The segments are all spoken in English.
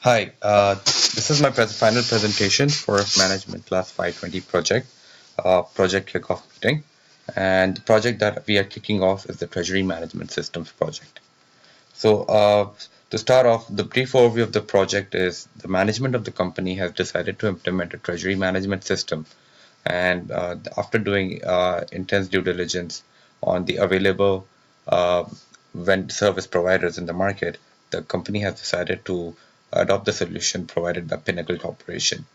Hi, this is my final presentation for Management Class 520 project, project kickoff meeting. And the project that we are kicking off is the Treasury Management Systems project. So, to start off, the brief overview of the project is the management of the company has decided to implement a treasury management system. And after doing intense due diligence on the available uh, vendor service providers in the market, the company has decided to adopt the solution provided by Pinnacle Corporation.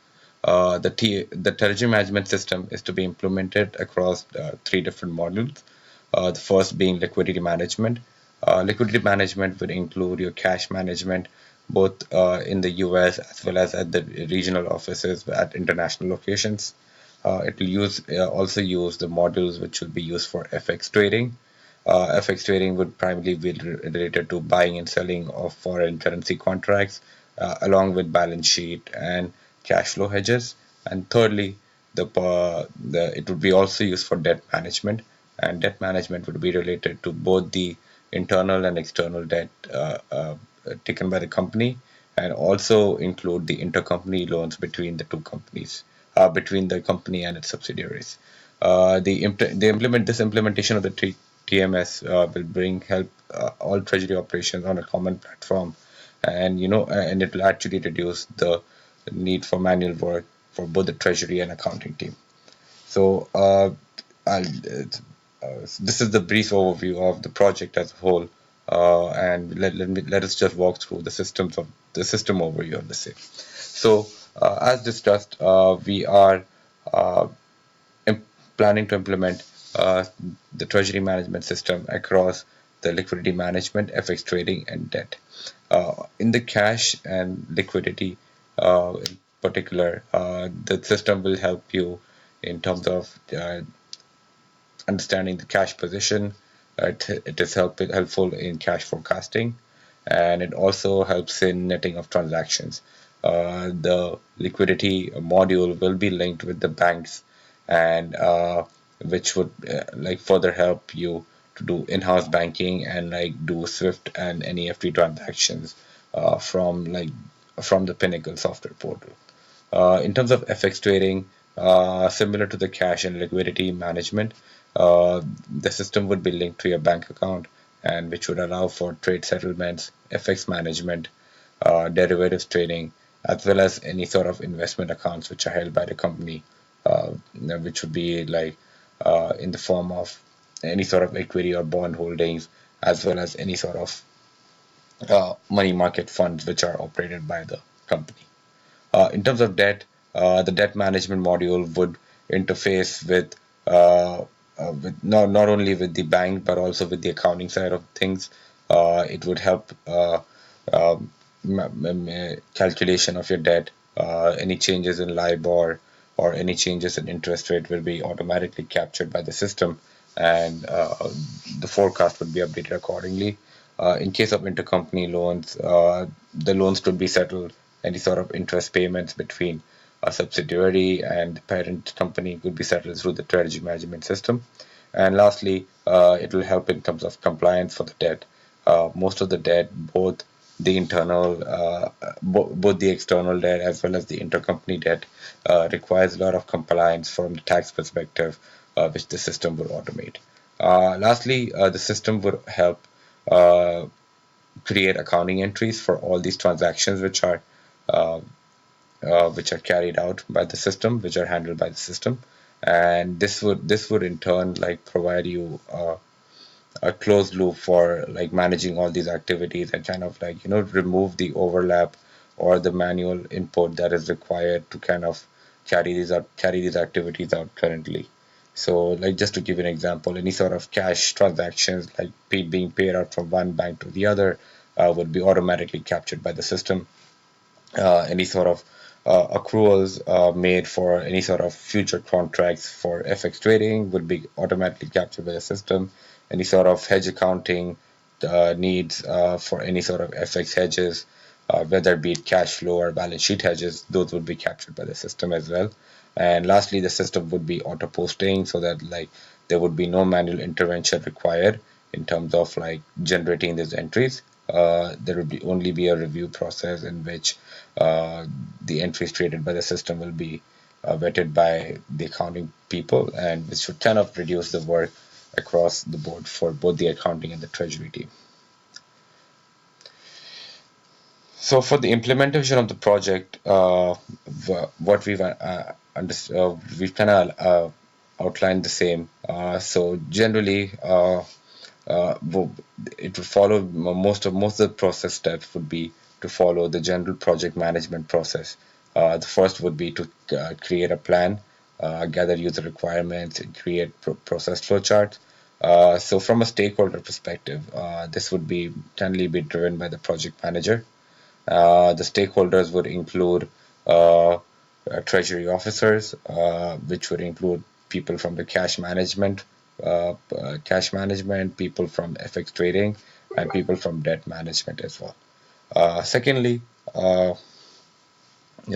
The treasury management system is to be implemented across three different modules. The first being liquidity management. Liquidity management would include your cash management, both in the US as well as at the regional offices at international locations. It will also use the modules which will be used for FX trading. FX trading would primarily be related to buying and selling of foreign currency contracts, along with balance sheet and cash flow hedges. And thirdly, it would be also used for debt management, and debt management would be related to both the internal and external debt taken by the company, and also include the intercompany loans between the two companies, between the company and its subsidiaries. This implementation of the TMS will bring help all treasury operations on a common platform, and and it will actually reduce the need for manual work for both the treasury and accounting team. So this is the brief overview of the project as a whole, and let us just walk through the system overview of the same. So as discussed, we are uh, planning to implement the treasury management system across the liquidity management, FX trading, and debt. In the cash and liquidity, in particular, the system will help you in terms of understanding the cash position. It is helpful in cash forecasting, and it also helps in netting of transactions. The liquidity module will be linked with the banks, and which would like further help you to do in-house banking and like do Swift and NEFT transactions from the Pinnacle software portal. In terms of FX trading, similar to the cash and liquidity management, the system would be linked to your bank account, and which would allow for trade settlements, FX management, derivatives trading, as well as any sort of investment accounts which are held by the company, which would be like in the form of any sort of equity or bond holdings, as well as any sort of money market funds which are operated by the company. In terms of debt, the debt management module would interface with not only with the bank but also with the accounting side of things. It would help calculation of your debt. Any changes in LIBOR or any changes in interest rate will be automatically captured by the system, and the forecast would be updated accordingly. In case of intercompany loans, the loans could be settled. Any sort of interest payments between a subsidiary and the parent company could be settled through the treasury management system. And lastly, it will help in terms of compliance for the debt. Most of the debt, both the external debt as well as the intercompany debt, requires a lot of compliance from the tax perspective, which the system will automate. Lastly, the system would help uh, create accounting entries for all these transactions uh, which are carried out by the system, which are handled by the system, and this would in turn like provide you a closed loop for like managing all these activities and kind of like remove the overlap or the manual input that is required to kind of carry these activities out currently. So like just to give you an example, any sort of cash transactions like being paid out from one bank to the other would be automatically captured by the system. Any sort of accruals made for any sort of future contracts for FX trading would be automatically captured by the system. Any sort of hedge accounting needs for any sort of FX hedges, whether it be it cash flow or balance sheet hedges, those would be captured by the system as well. And lastly, the system would be auto posting so that like there would be no manual intervention required in terms of like generating these entries. there will be only be a review process in which the entries created by the system will be vetted by the accounting people, and this should kind of reduce the work across the board for both the accounting and the treasury team. So for the implementation of the project, what we've kind of outlined the same. So generally, wo- it would follow most of the process steps would be to follow the general project management process. The first would be to create a plan, gather user requirements, and create process flowcharts. So from a stakeholder perspective, this would be generally be driven by the project manager. The stakeholders would include treasury officers, which would include people from the cash management, people from FX trading, and people from debt management as well. Secondly, uh,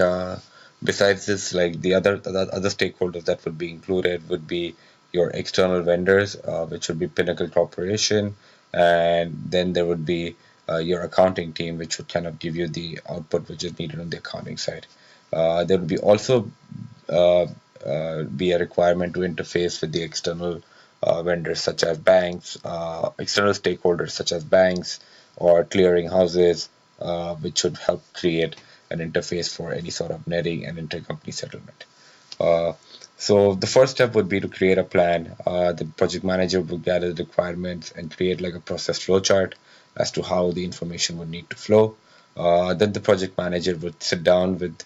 uh, besides this, like the other stakeholders that would be included would be your external vendors, which would be Pinnacle Corporation, and then there would be your accounting team, which would kind of give you the output which is needed on the accounting side. There would be also uh, be a requirement to interface with the external vendors such as banks, external stakeholders such as banks or clearing houses, which would help create an interface for any sort of netting and intercompany settlement. Uh, so the first step would be to create a plan. The project manager would gather the requirements and create like a process flow chart as to how the information would need to flow. Then the project manager would sit down with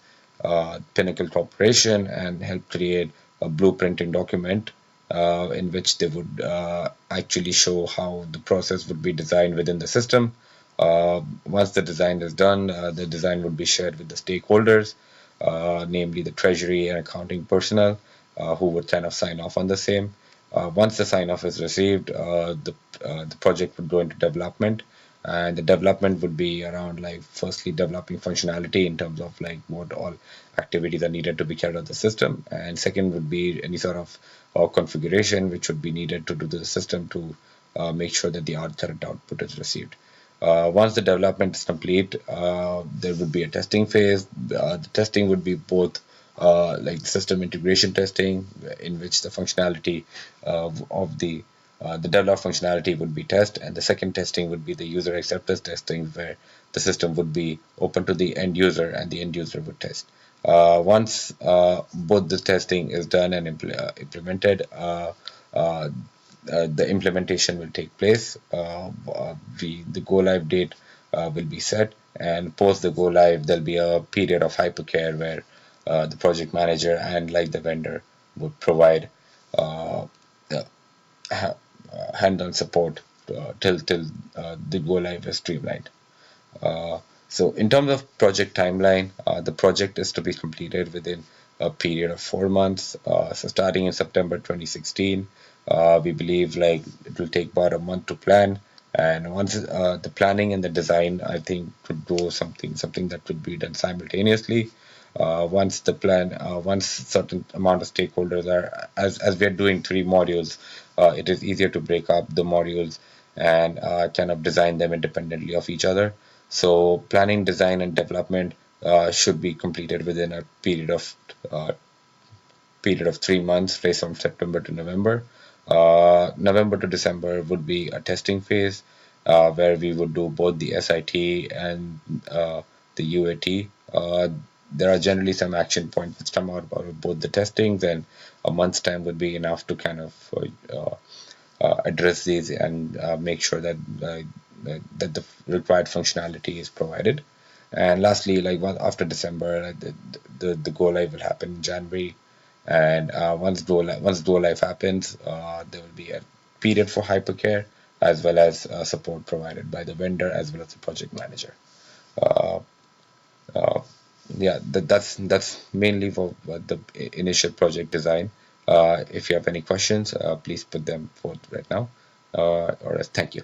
Pinnacle Corporation and help create a blueprinting document in which they would actually show how the process would be designed within the system. Once the design is done, the design would be shared with the stakeholders, namely the treasury and accounting personnel, who would kind of sign off on the same. Once the sign off is received, the project would go into development, and the development would be around like firstly developing functionality in terms of like what all activities are needed to be carried out the system, and second would be any sort of configuration which would be needed to do the system to make sure that the current output is received. Once the development is complete, there would be a testing phase. The testing would be both like system integration testing, in which the functionality of the developed functionality would be tested, and the second testing would be the user acceptance testing, where the system would be open to the end user and the end user would test. Once both the testing is done and implemented, uh, the implementation will take place. The go live date will be set, and post the go live, there'll be a period of hypercare where the project manager and like the vendor would provide uh, ha- hand-on support till the go live is streamlined. Uh, so in terms of project timeline, the project is to be completed within a period of 4 months. So starting in September 2016, we believe like it will take about a month to plan. And once the planning and the design, I think, could go something that could be done simultaneously. Once certain amount of stakeholders are, as we are doing 3 modules, it is easier to break up the modules and kind of design them independently of each other. So planning, design, and development should be completed within a uh, period of 3 months, say from September to November. November to December would be a testing phase where we would do both the SIT and the UAT. There are generally some action points that come out of both the testings, and a month's time would be enough to kind of address these and make sure that the required functionality is provided. And lastly, like after December, the go live will happen in January, and once go live happens, there will be a period for hypercare as well as support provided by the vendor as well as the project manager. Uh, uh, yeah, that's mainly for the initial project design. If you have any questions, please put them forth right now. Or thank you.